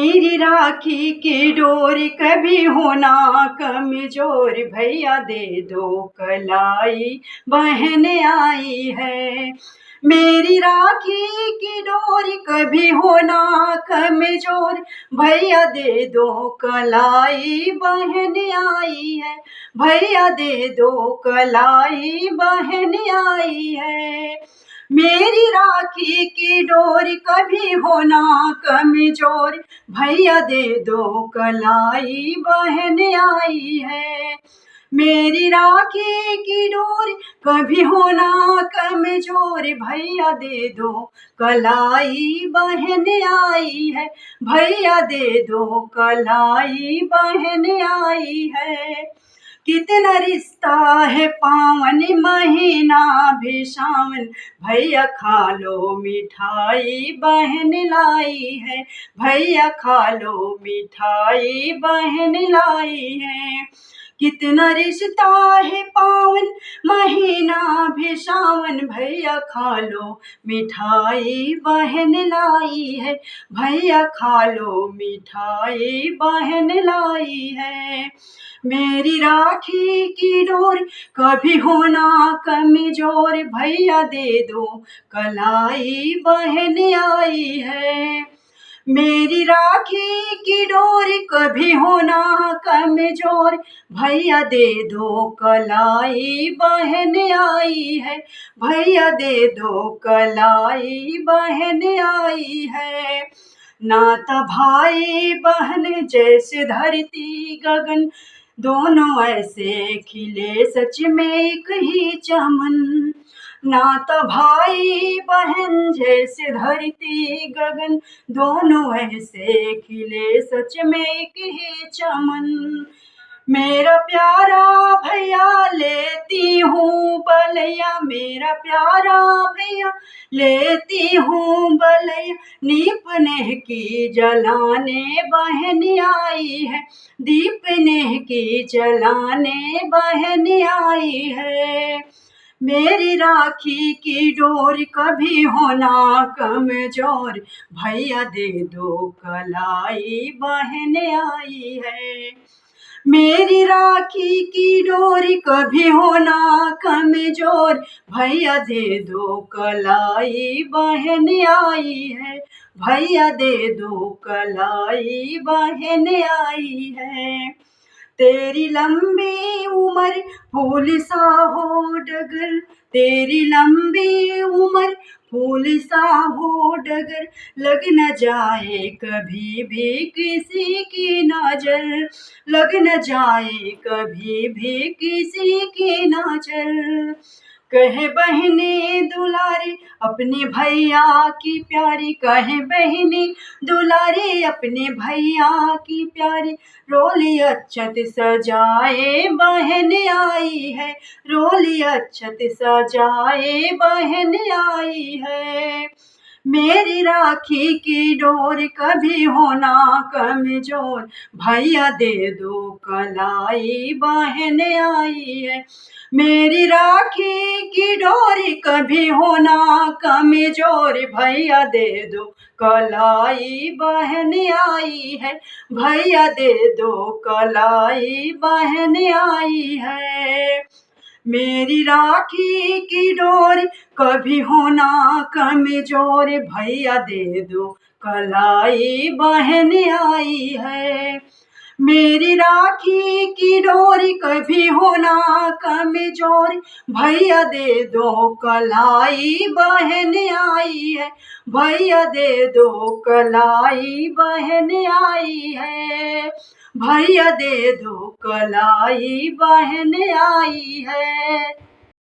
मेरी राखी की डोरी कभी होना कमजोर, भैया दे दो कलाई बहन आई है। मेरी राखी की डोरी कभी होना कमजोर, भैया दे दो कलाई बहन आई है। भैया दे दो कलाई बहन आई है। मेरी राखी की डोरी कभी होना कमजोर, भैया दे दो कलाई बहन आई है। मेरी राखी की डोरी कभी होना कमजोर, भैया दे दो कलाई बहन आई है। भैया दे दो कलाई बहन आई है। कितना रिश्ता है पावन महीना भी सावन, भैया खा लो मिठाई बहन लाई है। भैया खा लो मिठाई बहन लाई है। कितना रिश्ता है पावन महीना भी सावन, भैया खा लो मिठाई बहन लाई है। भैया खा लो मिठाई बहन लाई है। मेरी राखी की डोर कभी होना कमजोर, भैया दे दो कलाई बहन आई है। मेरी राखी की डोरी कभी होना कमजोर, भैया दे दो कलाई बहन आई है। भैया दे दो कलाई बहन आई है। नाता भाई बहन जैसे धरती गगन, दोनों ऐसे खिले सच में एक ही चमन। नाता भाई बहन जैसे धरती गगन, दोनों ऐसे खिले सच में एक ही चमन। मेरा प्यारा भैया लेती हूँ बलैया, मेरा प्यारा भैया लेती हूँ बलैया, दीपने की जलाने बहन आई है। दीपने की जलाने बहन आई है। मेरी राखी की डोर कभी होना कमजोर, भैया दे दो कलाई बहन आई है। मेरी राखी की डोरी कभी होना कमजोर, भैया दे दो कलाई बहन आई है। भैया दे दो कलाई बहन आई है। तेरी लंबी उम्र फूल सा हो डगर, तेरी लंबी उम्र फूल सा हो डगर, लग न जाए कभी भी किसी की नजर, लग न जाए कभी भी किसी की नजर। कहे बहने दुलारी अपने भैया की प्यारी, कहे बहने दुलारी अपने भैया की प्यारी, रोली अच्छत सजाए बहन आई है। रोली अच्छत सजाए बहन आई है। मेरी राखी की डोर कभी होना कमजोर, भैया दे दो कलाई बहन आई है। मेरी राखी की डोरी कभी होना कमजोर, भैया दे दो कलाई बहन आई है। भैया दे दो कलाई बहन आई है। मेरी राखी की डोरी कभी होना कमजोर, भैया दे दो कलाई बहन आई है। मेरी राखी की डोरी कभी होना कमजोर, भैया दे दो कलाई बहन आई है। भैया दे दो कलाई बहन आई है। भैया दे दो कलाई बहन आई है।